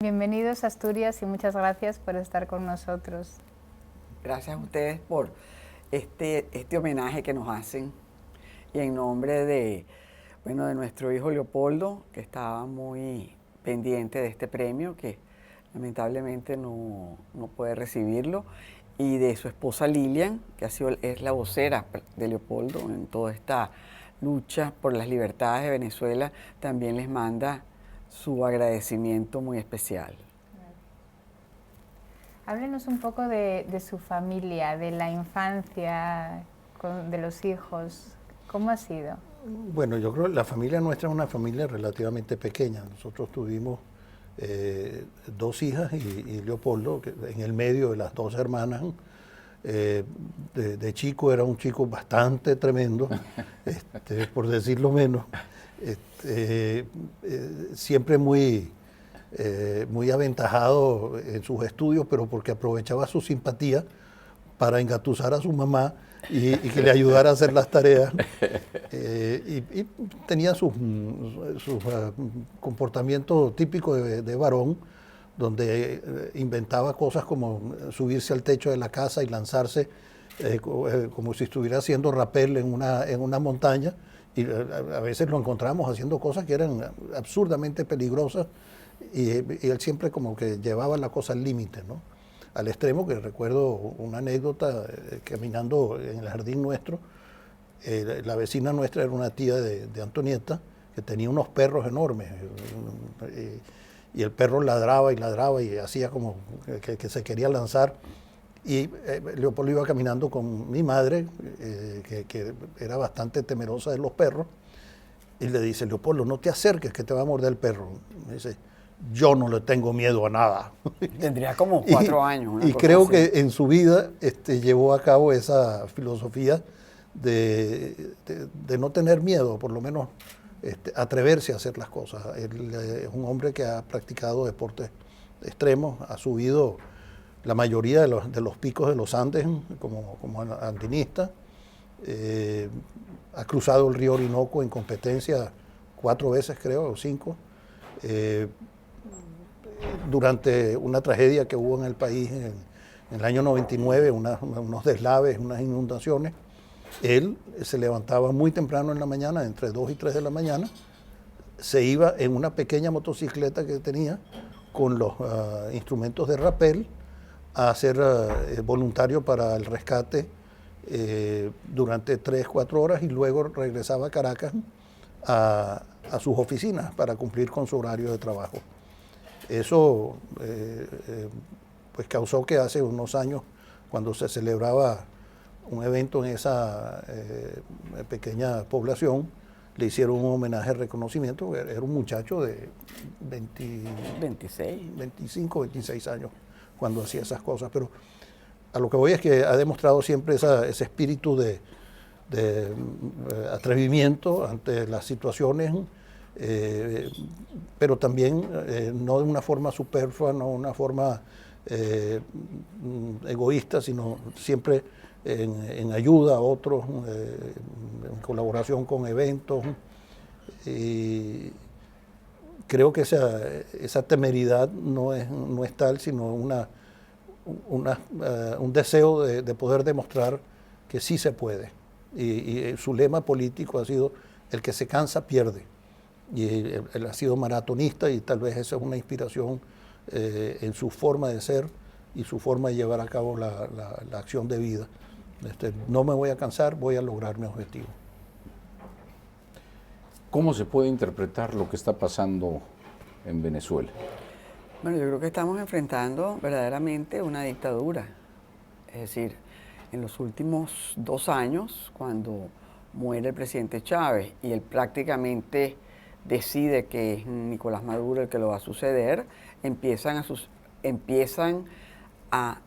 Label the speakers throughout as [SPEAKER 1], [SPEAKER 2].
[SPEAKER 1] Bienvenidos a Asturias y muchas gracias por estar con nosotros.
[SPEAKER 2] Gracias a ustedes por este homenaje que nos hacen y en nombre de nuestro hijo Leopoldo, que estaba muy pendiente de este premio, que lamentablemente no puede recibirlo, y de su esposa Lilian, que es la vocera de Leopoldo en toda esta lucha por las libertades de Venezuela. También les manda su agradecimiento muy especial.
[SPEAKER 1] Háblenos un poco de su familia, de la infancia, de los hijos. ¿Cómo ha sido?
[SPEAKER 3] Bueno, yo creo que la familia nuestra es una familia relativamente pequeña. Nosotros tuvimos 2 hijas y Leopoldo, que en el medio de las 2 hermanas. De chico era un chico bastante tremendo, por decirlo menos. Siempre muy aventajado en sus estudios, pero porque aprovechaba su simpatía para engatusar a su mamá y que le ayudara a hacer las tareas. Y tenía sus comportamientos típicos de varón, donde inventaba cosas como subirse al techo de la casa y lanzarse como si estuviera haciendo rappel en una montaña. Y a veces lo encontramos haciendo cosas que eran absurdamente peligrosas, y él siempre como que llevaba la cosa al límite, ¿no? Al extremo que recuerdo una anécdota, caminando en el jardín nuestro. La vecina nuestra era una tía de Antonieta, que tenía unos perros enormes, y el perro ladraba y ladraba y hacía como que se quería lanzar. Y Leopoldo iba caminando con mi madre, que era bastante temerosa de los perros, y le dice: Leopoldo, no te acerques, que te va a morder el perro. Me dice: yo no le tengo miedo a nada.
[SPEAKER 2] Tendría como 4 años.
[SPEAKER 3] Y creo que en su vida llevó a cabo esa filosofía de no tener miedo, por lo menos atreverse a hacer las cosas. Él es un hombre que ha practicado deportes extremos, ha subido la mayoría de los picos de los Andes como alpinista, ha cruzado el río Orinoco en competencia 4 veces, creo, o 5. Durante una tragedia que hubo en el país en el año 99, unos deslaves, unas inundaciones, él se levantaba muy temprano en la mañana, entre 2 y 3 de la mañana, se iba en una pequeña motocicleta que tenía con los instrumentos de rappel a ser voluntario para el rescate durante 3, 4 horas, y luego regresaba a Caracas a sus oficinas para cumplir con su horario de trabajo. Eso pues causó que hace unos años, cuando se celebraba un evento en esa pequeña población, le hicieron un homenaje de reconocimiento. Era un muchacho de 25, 26 años cuando hacía esas cosas. Pero a lo que voy es que ha demostrado siempre ese espíritu de atrevimiento ante las situaciones, pero también no de una forma superflua, no de una forma egoísta, sino siempre en ayuda a otros, en colaboración con eventos. Y creo que esa temeridad no es tal, sino un deseo de poder demostrar que sí se puede. Y su lema político ha sido: el que se cansa pierde. Y él ha sido maratonista, y tal vez esa es una inspiración en su forma de ser y su forma de llevar a cabo la acción de vida. No me voy a cansar, voy a lograr mi objetivo.
[SPEAKER 4] ¿Cómo se puede interpretar lo que está pasando en Venezuela?
[SPEAKER 2] Bueno, yo creo que estamos enfrentando verdaderamente una dictadura. Es decir, en los últimos 2 años, cuando muere el presidente Chávez y él prácticamente decide que es Nicolás Maduro el que lo va a suceder, empiezan a,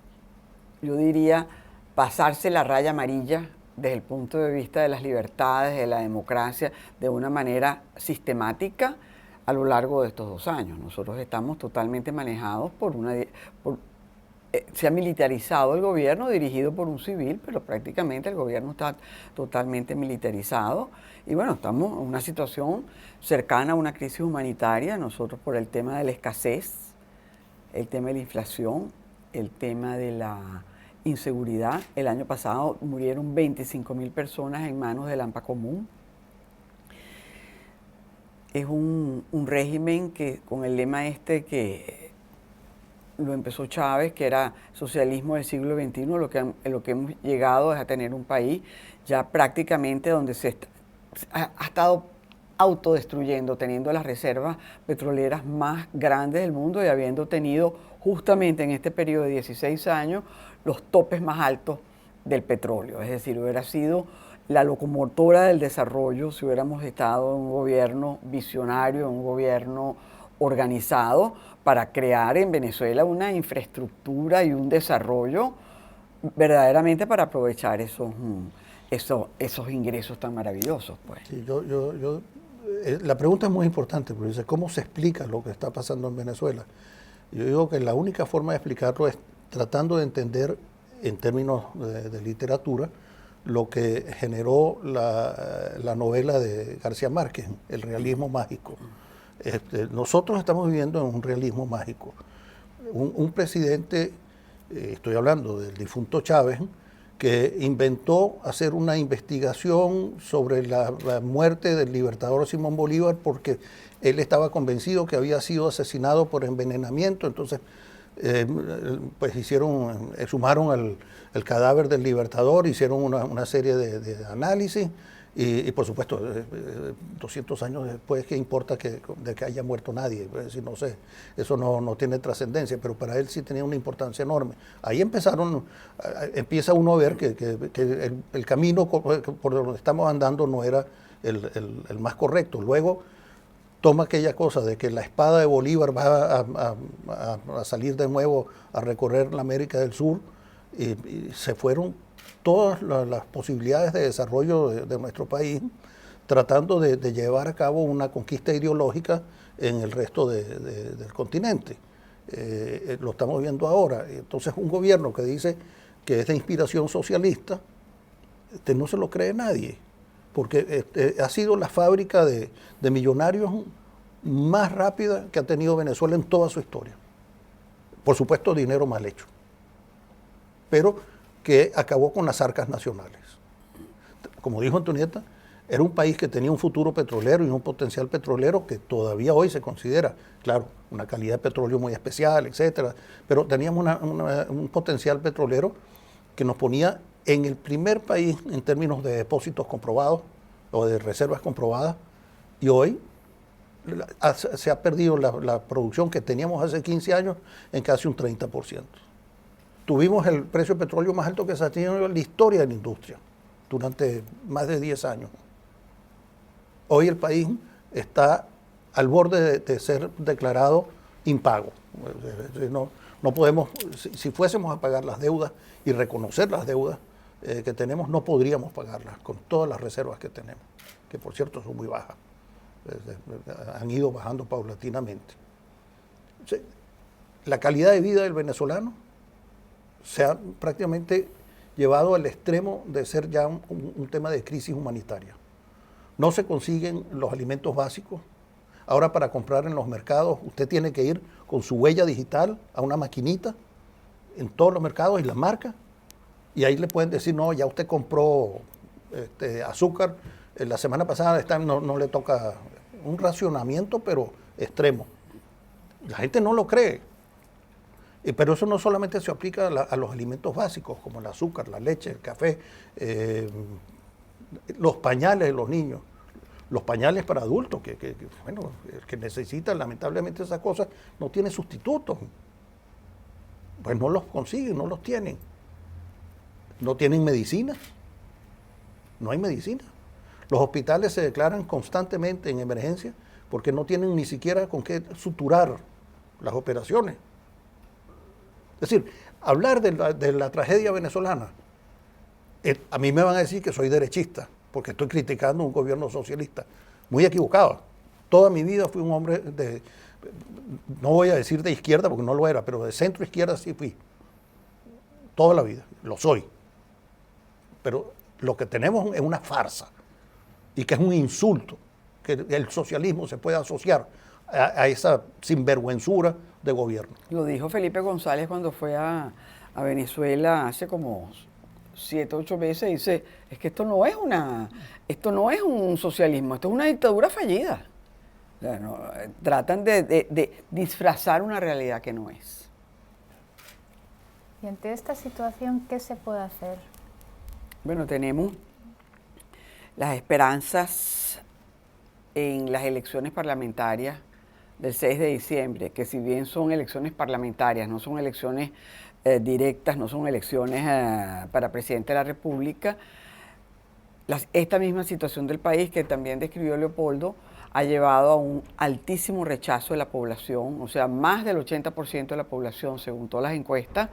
[SPEAKER 2] yo diría, pasarse la raya amarilla desde el punto de vista de las libertades, de la democracia, de una manera sistemática a lo largo de estos 2 años. Nosotros estamos totalmente manejados se ha militarizado el gobierno, dirigido por un civil, pero prácticamente el gobierno está totalmente militarizado. Y bueno, estamos en una situación cercana a una crisis humanitaria, nosotros por el tema de la escasez el tema de la inflación, el tema de la inseguridad. El año pasado murieron 25.000 personas en manos del AMPA común. Es un régimen que con el lema que lo empezó Chávez, que era socialismo del siglo XXI, lo que hemos llegado es a tener un país ya prácticamente donde ha estado autodestruyendo, teniendo las reservas petroleras más grandes del mundo y habiendo tenido justamente en este periodo de 16 años los topes más altos del petróleo. Es decir, hubiera sido la locomotora del desarrollo si hubiéramos estado en un gobierno visionario, en un gobierno organizado para crear en Venezuela una infraestructura y un desarrollo verdaderamente para aprovechar esos ingresos tan maravillosos, pues.
[SPEAKER 3] Sí, la pregunta es muy importante, porque dice, ¿cómo se explica lo que está pasando en Venezuela? Yo digo que la única forma de explicarlo es tratando de entender en términos de literatura lo que generó la novela de García Márquez, el realismo mágico. Nosotros estamos viviendo en un realismo mágico. Un presidente, estoy hablando del difunto Chávez, que inventó hacer una investigación sobre la muerte del libertador Simón Bolívar porque él estaba convencido que había sido asesinado por envenenamiento. Entonces, pues exhumaron el cadáver del libertador, hicieron una serie de análisis y por supuesto, 200 años después, ¿qué importa de que haya muerto nadie? Es decir, no sé, eso no tiene trascendencia, pero para él sí tenía una importancia enorme. Ahí empieza uno a ver que el camino por donde estamos andando no era el más correcto. Luego toma aquella cosa de que la espada de Bolívar va a salir de nuevo a recorrer la América del Sur y se fueron todas las posibilidades de desarrollo de nuestro país tratando de llevar a cabo una conquista ideológica en el resto del continente. Lo estamos viendo ahora. Entonces un gobierno que dice que es de inspiración socialista, no se lo cree nadie, porque ha sido la fábrica de millonarios más rápida que ha tenido Venezuela en toda su historia. Por supuesto, dinero mal hecho, pero que acabó con las arcas nacionales. Como dijo Antonieta, era un país que tenía un futuro petrolero y un potencial petrolero que todavía hoy se considera, claro, una calidad de petróleo muy especial, etcétera, pero teníamos un potencial petrolero que nos ponía en el primer país en términos de depósitos comprobados o de reservas comprobadas, y hoy se ha perdido la producción que teníamos hace 15 años en casi un 30%. Tuvimos el precio del petróleo más alto que se ha tenido en la historia de la industria durante más de 10 años. Hoy el país está al borde de ser declarado impago. No podemos, si fuésemos a pagar las deudas y reconocer las deudas que tenemos, no podríamos pagarlas con todas las reservas que tenemos, que por cierto son muy bajas. Han ido bajando paulatinamente. La calidad de vida del venezolano se ha prácticamente llevado al extremo de ser ya un tema de crisis humanitaria. No se consiguen los alimentos básicos. Ahora, para comprar en los mercados, usted tiene que ir con su huella digital a una maquinita en todos los mercados y la marca, y ahí le pueden decir, no, ya usted compró azúcar, la semana pasada no le toca un racionamiento, pero extremo. La gente no lo cree. Pero eso no solamente se aplica a los alimentos básicos, como el azúcar, la leche, el café, los pañales de los niños, los pañales para adultos, bueno, el que necesita lamentablemente esas cosas no tiene sustitutos. Pues no los consiguen, no los tienen. No tienen medicina, no hay medicina. Los hospitales se declaran constantemente en emergencia porque no tienen ni siquiera con qué suturar las operaciones. Es decir, hablar de la tragedia venezolana, a mí me van a decir que soy derechista, porque estoy criticando un gobierno socialista. Muy equivocado. Toda mi vida fui un hombre no voy a decir de izquierda porque no lo era, pero de centro izquierda sí fui. Toda la vida, lo soy. Pero lo que tenemos es una farsa y que es un insulto que el socialismo se pueda asociar a esa sinvergüenzura de gobierno.
[SPEAKER 2] Lo dijo Felipe González cuando fue a Venezuela hace como 7, 8 meses. Dice, es que esto no es un socialismo, esto es una dictadura fallida. O sea, tratan de disfrazar una realidad que no es.
[SPEAKER 1] Y ante esta situación, ¿qué se puede hacer?
[SPEAKER 2] Bueno, tenemos las esperanzas en las elecciones parlamentarias del 6 de diciembre, que si bien son elecciones parlamentarias, no son elecciones directas, no son elecciones para presidente de la República, esta misma situación del país que también describió Leopoldo ha llevado a un altísimo rechazo de la población, o sea, más del 80% de la población, según todas las encuestas,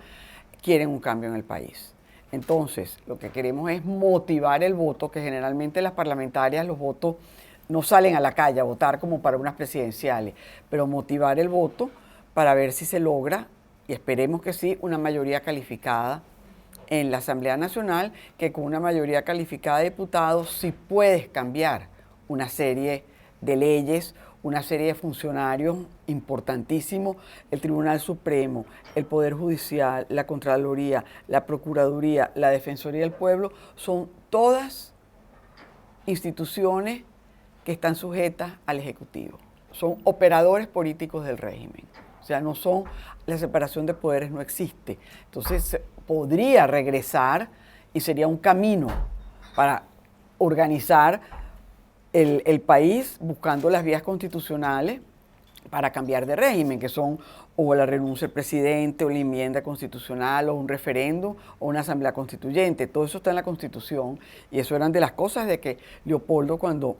[SPEAKER 2] quieren un cambio en el país. Entonces, lo que queremos es motivar el voto, que generalmente las parlamentarias los votos no salen a la calle a votar como para unas presidenciales, pero motivar el voto para ver si se logra, y esperemos que sí, una mayoría calificada en la Asamblea Nacional, que con una mayoría calificada de diputados sí puedes cambiar una serie de leyes, una serie de funcionarios importantísimos, el Tribunal Supremo, el Poder Judicial, la Contraloría, la Procuraduría, la Defensoría del Pueblo, son todas instituciones que están sujetas al Ejecutivo. Son operadores políticos del régimen. O sea, no son, la separación de poderes no existe. Entonces, podría regresar y sería un camino para organizar el país buscando las vías constitucionales para cambiar de régimen, que son o la renuncia del presidente, o la enmienda constitucional, o un referéndum, o una asamblea constituyente. Todo eso está en la Constitución, y eso eran de las cosas de que Leopoldo, cuando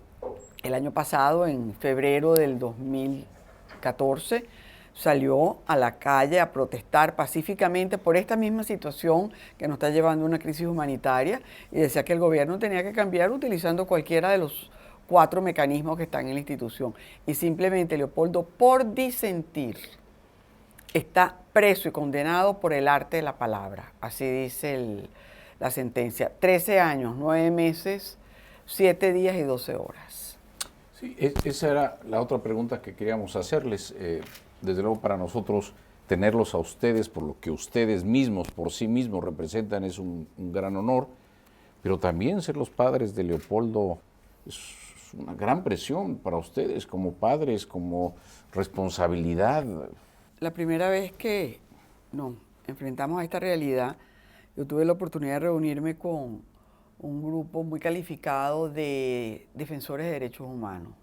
[SPEAKER 2] el año pasado, en febrero del 2014, salió a la calle a protestar pacíficamente por esta misma situación que nos está llevando a una crisis humanitaria, y decía que el gobierno tenía que cambiar utilizando cualquiera de los 4 mecanismos que están en la institución. Y simplemente Leopoldo, por disentir, está preso y condenado por el arte de la palabra. Así dice la sentencia. 13 años, 9 meses, 7 días y 12 horas.
[SPEAKER 4] Sí, esa era la otra pregunta que queríamos hacerles. Desde luego para nosotros tenerlos a ustedes, por lo que ustedes mismos, por sí mismos representan, es un gran honor, pero también ser los padres de Leopoldo es una gran presión para ustedes como padres, como responsabilidad.
[SPEAKER 2] La primera vez que nos enfrentamos a esta realidad, yo tuve la oportunidad de reunirme con un grupo muy calificado de defensores de derechos humanos.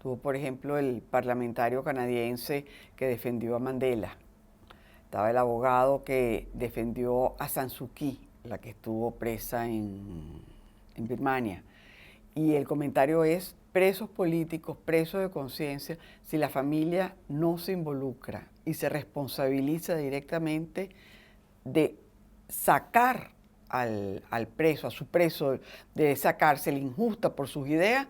[SPEAKER 2] Tuvo, por ejemplo, el parlamentario canadiense que defendió a Mandela. Estaba el abogado que defendió a San Suu Kyi, la que estuvo presa en Birmania. Y el comentario es, presos políticos, presos de conciencia, si la familia no se involucra y se responsabiliza directamente de sacar al preso, a su preso de esa cárcel injusta por sus ideas,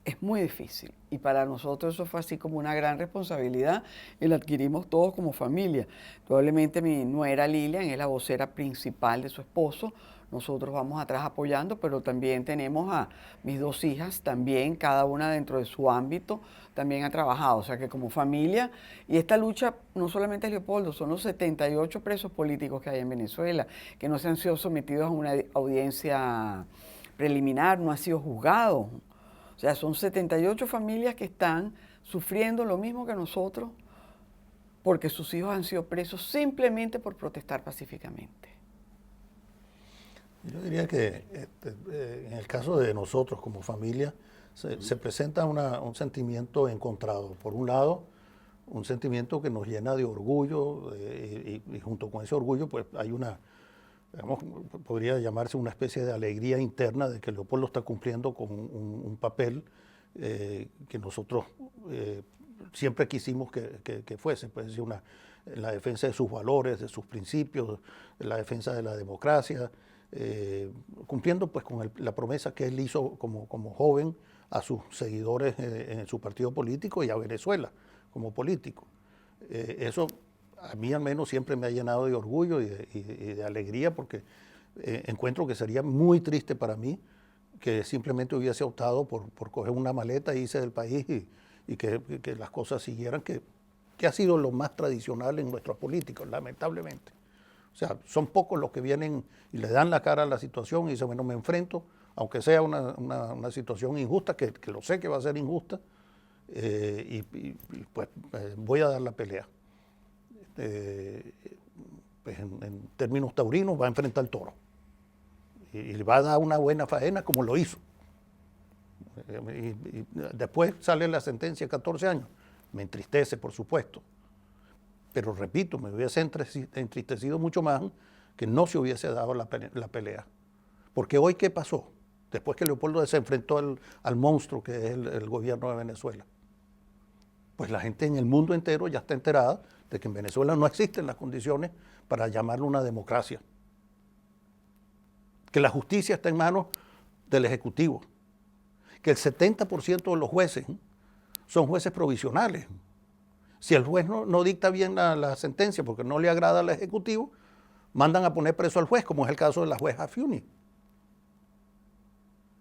[SPEAKER 2] es muy difícil. Y para nosotros eso fue así como una gran responsabilidad y la adquirimos todos como familia. Probablemente mi nuera Lilian es la vocera principal de su esposo. Nosotros vamos atrás apoyando, pero también tenemos a mis 2 hijas, también cada una dentro de su ámbito, también ha trabajado. O sea que como familia, y esta lucha no solamente es Leopoldo, son los 78 presos políticos que hay en Venezuela, que no se han sido sometidos a una audiencia preliminar, no han sido juzgados. O sea, son 78 familias que están sufriendo lo mismo que nosotros porque sus hijos han sido presos simplemente por protestar pacíficamente.
[SPEAKER 3] Yo diría que en el caso de nosotros como familia se presenta un sentimiento encontrado. Por un lado, un sentimiento que nos llena de orgullo y junto con ese orgullo pues hay una, digamos, podría llamarse una especie de alegría interna de que Leopoldo está cumpliendo con un papel que nosotros siempre quisimos que fuese, pues, decir, en la defensa de sus valores, de sus principios, en la defensa de la democracia, cumpliendo pues con la promesa que él hizo como joven a sus seguidores en su partido político y a Venezuela como político. Eso a mí al menos siempre me ha llenado de orgullo y de alegría porque encuentro que sería muy triste para mí que simplemente hubiese optado por coger una maleta e irse del país y que las cosas siguieran, que que ha sido lo más tradicional en nuestros políticos, lamentablemente. O sea, son pocos los que vienen y le dan la cara a la situación y dicen, bueno, me enfrento, aunque sea una situación injusta, que lo sé que va a ser injusta, pues voy a dar la pelea. Pues en términos taurinos va a enfrentar al toro y le va a dar una buena faena como lo hizo. Y después sale la sentencia de 14 años. Me entristece, por supuesto. Pero repito, me hubiese entristecido mucho más que no se hubiese dado la pelea. Porque hoy, ¿qué pasó? Después que Leopoldo se enfrentó al monstruo que es el gobierno de Venezuela. Pues la gente en el mundo entero ya está enterada de que en Venezuela no existen las condiciones para llamarlo una democracia. Que la justicia está en manos del Ejecutivo. Que el 70% de los jueces son jueces provisionales. Si el juez no dicta bien la sentencia porque no le agrada al Ejecutivo, mandan a poner preso al juez, como es el caso de la jueza Fiuni.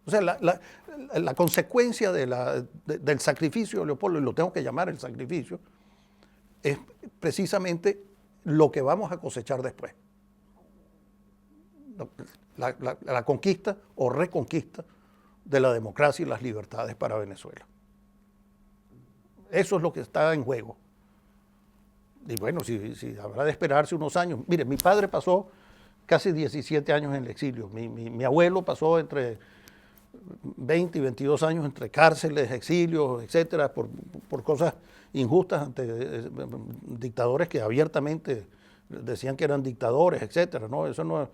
[SPEAKER 3] O sea, la consecuencia del sacrificio de Leopoldo, y lo tengo que llamar el sacrificio, es precisamente lo que vamos a cosechar después. La conquista o reconquista de la democracia y las libertades para Venezuela. Eso es lo que está en juego. Y bueno, si habrá de esperarse unos años. Mire, mi padre pasó casi 17 años en el exilio. Mi abuelo pasó entre 20 y 22 años entre cárceles, exilios, etcétera, por cosas injustas ante dictadores que abiertamente decían que eran dictadores, etcétera, ¿no? Eso no.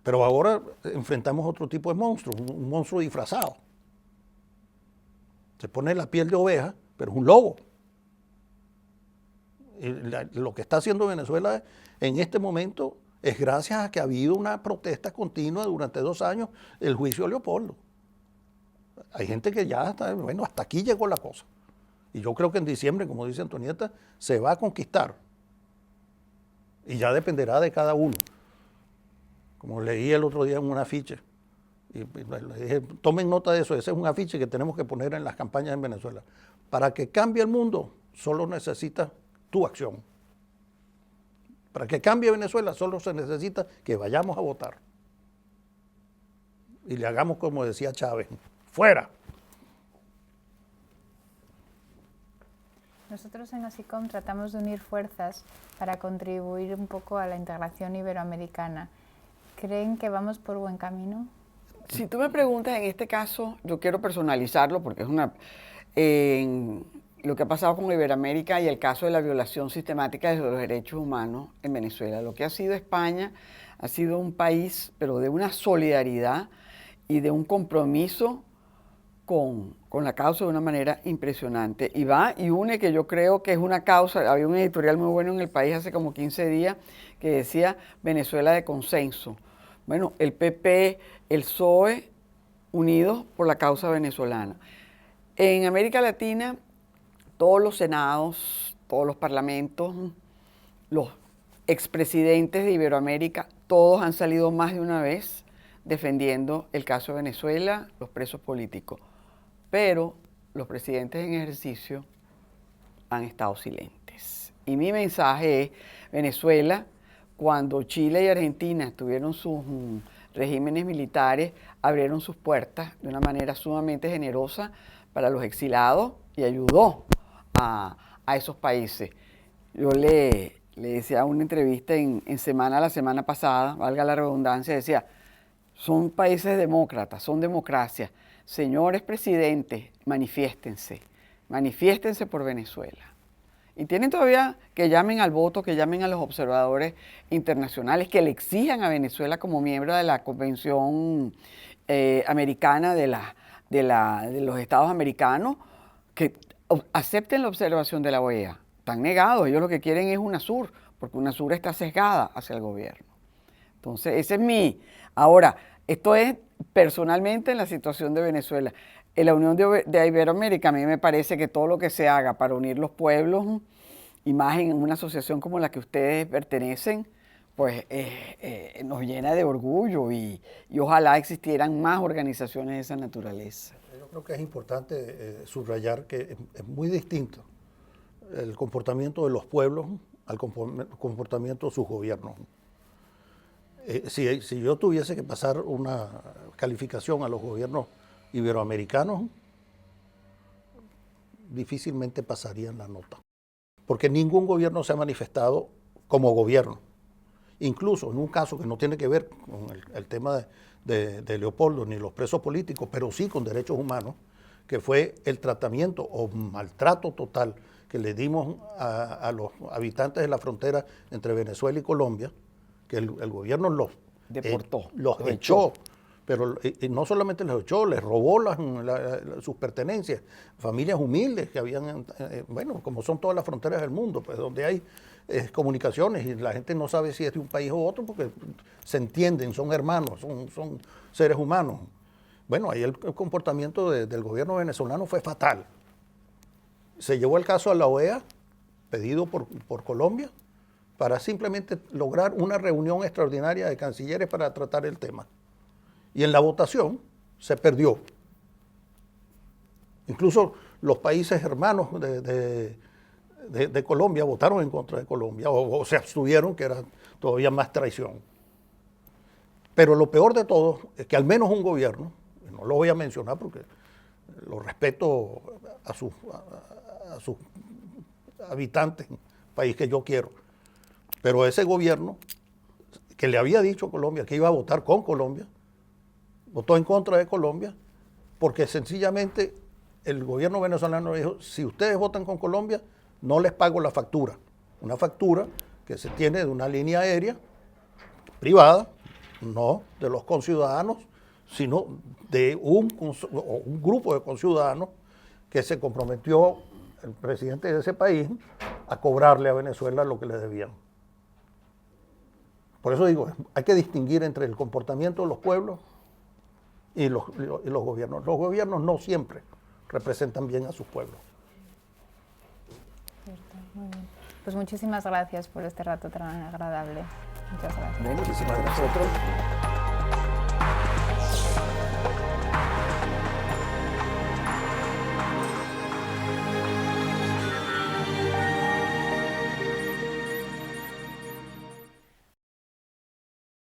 [SPEAKER 3] Pero ahora enfrentamos otro tipo de monstruo, un monstruo disfrazado. Se pone la piel de oveja, pero es un lobo. Lo que está haciendo Venezuela en este momento es gracias a que ha habido una protesta continua durante 2 años el juicio de Leopoldo. Hay gente que ya está, bueno, hasta aquí llegó la cosa. Y yo creo que en diciembre, como dice Antonieta, se va a conquistar. Y ya dependerá de cada uno. Como leí el otro día en un afiche, y le dije, tomen nota de eso, ese es un afiche que tenemos que poner en las campañas en Venezuela. Para que cambie el mundo, solo necesita tu acción. Para que cambie Venezuela, solo se necesita que vayamos a votar. Y le hagamos como decía Chávez, ¡fuera!
[SPEAKER 1] Nosotros en OSICOM tratamos de unir fuerzas para contribuir un poco a la integración iberoamericana. ¿Creen que vamos por buen camino?
[SPEAKER 2] Si tú me preguntas, en este caso, yo quiero personalizarlo porque es lo que ha pasado con Iberoamérica y el caso de la violación sistemática de los derechos humanos en Venezuela. Lo que ha sido España ha sido un país, pero de una solidaridad y de un compromiso con la causa de una manera impresionante. Y va y une, que yo creo que es una causa. Había un editorial muy bueno en El País hace como 15 días que decía Venezuela de consenso. Bueno, el PP, el PSOE, unidos por la causa venezolana. En América Latina, todos los senados, todos los parlamentos, los expresidentes de Iberoamérica, todos han salido más de una vez defendiendo el caso de Venezuela, los presos políticos. Pero los presidentes en ejercicio han estado silentes. Y mi mensaje es, Venezuela, cuando Chile y Argentina tuvieron sus regímenes militares, abrieron sus puertas de una manera sumamente generosa para los exilados y ayudó a esos países. Yo le decía una entrevista en Semana la semana pasada, valga la redundancia, decía, son países demócratas, son democracias. Señores presidentes, manifiéstense por Venezuela. Y tienen todavía que llamen al voto, que llamen a los observadores internacionales, que le exijan a Venezuela como miembro de la Convención Americana de los Estados Americanos, que acepten la observación de la OEA. Están negados, ellos lo que quieren es UNASUR, porque UNASUR está sesgada hacia el gobierno. Entonces, ese es mi... Ahora, esto es personalmente en la situación de Venezuela. En la Unión de Iberoamérica, a mí me parece que todo lo que se haga para unir los pueblos, y más en una asociación como la que ustedes pertenecen, pues nos llena de orgullo y ojalá existieran más organizaciones de esa naturaleza.
[SPEAKER 3] Yo creo que es importante subrayar que es muy distinto el comportamiento de los pueblos al comportamiento de sus gobiernos. Si yo tuviese que pasar una calificación a los gobiernos iberoamericanos, difícilmente pasarían la nota. Porque ningún gobierno se ha manifestado como gobierno. Incluso en un caso que no tiene que ver con el tema de Leopoldo ni los presos políticos, pero sí con derechos humanos, que fue el tratamiento o maltrato total que le dimos a los habitantes de la frontera entre Venezuela y Colombia, que el gobierno los
[SPEAKER 2] deportó,
[SPEAKER 3] los echó. Pero no solamente los echó, les robó sus pertenencias, familias humildes que habían, bueno, como son todas las fronteras del mundo, pues donde hay comunicaciones y la gente no sabe si es de un país u otro porque se entienden, son hermanos, son seres humanos. Bueno, ahí el comportamiento del gobierno venezolano fue fatal. Se llevó el caso a la OEA, pedido por Colombia, para simplemente lograr una reunión extraordinaria de cancilleres para tratar el tema. Y en la votación se perdió. Incluso los países hermanos de Colombia votaron en contra de Colombia o se abstuvieron, que era todavía más traición. Pero lo peor de todo es que al menos un gobierno, no lo voy a mencionar porque lo respeto a sus habitantes, país que yo quiero, pero ese gobierno que le había dicho a Colombia que iba a votar con Colombia, votó en contra de Colombia, porque sencillamente el gobierno venezolano dijo, si ustedes votan con Colombia, no les pago la factura. Una factura que se tiene de una línea aérea privada, no de los conciudadanos, sino de un grupo de conciudadanos que se comprometió, el presidente de ese país, a cobrarle a Venezuela lo que le debían. Por eso digo, hay que distinguir entre el comportamiento de los pueblos y los gobiernos. Los gobiernos no siempre representan bien a sus pueblos.
[SPEAKER 1] Cierto, muy bien. Pues muchísimas gracias por este rato tan agradable. Muchas gracias.
[SPEAKER 2] Muchísimas gracias a nosotros.